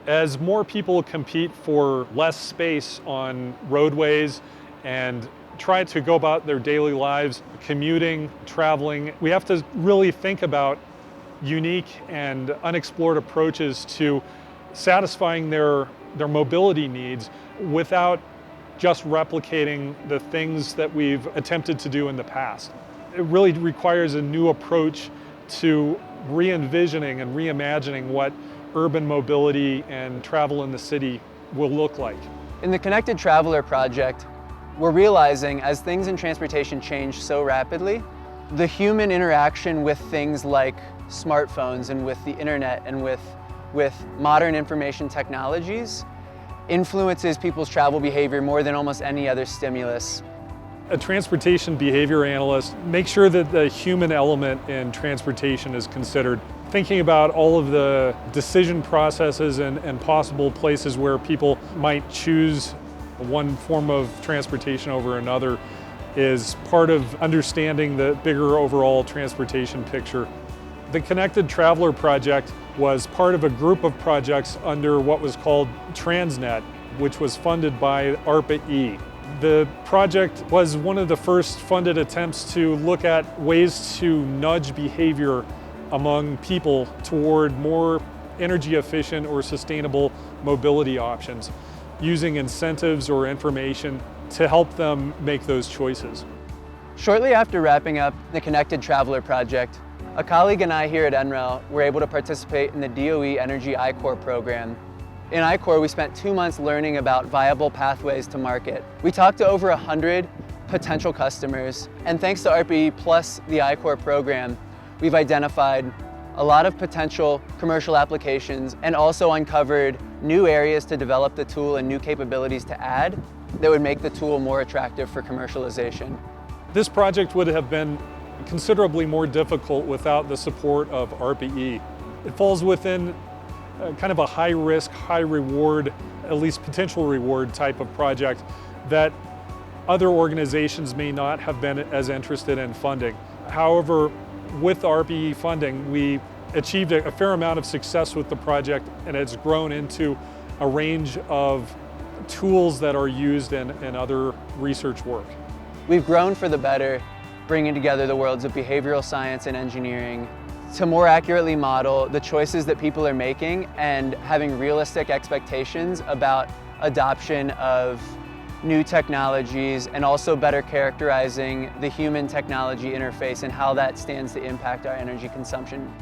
As more people compete for less space on roadways and try to go about their daily lives, commuting, traveling, we have to really think about unique and unexplored approaches to satisfying their mobility needs without just replicating the things that we've attempted to do in the past. It really requires a new approach to re-envisioning and reimagining what urban mobility and travel in the city will look like. In the Connected Traveler project, we're realizing as things in transportation change so rapidly, the human interaction with things like smartphones and with the internet and with modern information technologies influences people's travel behavior more than almost any other stimulus. A transportation behavior analyst makes sure that the human element in transportation is considered. Thinking about all of the decision processes and possible places where people might choose one form of transportation over another is part of understanding the bigger overall transportation picture. The Connected Traveler project was part of a group of projects under what was called Transnet, which was funded by ARPA-E. The project was one of the first funded attempts to look at ways to nudge behavior among people toward more energy efficient or sustainable mobility options, using incentives or information to help them make those choices. Shortly after wrapping up the Connected Traveler project, a colleague and I here at NREL were able to participate in the DOE Energy I-Corps program. In I-Corps, we spent 2 months learning about viable pathways to market. We talked to over 100 potential customers, and thanks to ARPA-E plus the I-Corps program, we've identified a lot of potential commercial applications and also uncovered new areas to develop the tool and new capabilities to add that would make the tool more attractive for commercialization. This project would have been considerably more difficult without the support of ARPA-E. It falls within kind of a high risk, high reward, at least potential reward type of project that other organizations may not have been as interested in funding. However, with ARPA-E funding, we achieved a fair amount of success with the project, and it's grown into a range of tools that are used in other research work. We've grown for the better, bringing together the worlds of behavioral science and engineering to more accurately model the choices that people are making and having realistic expectations about adoption of new technologies and also better characterizing the human-technology interface and how that stands to impact our energy consumption.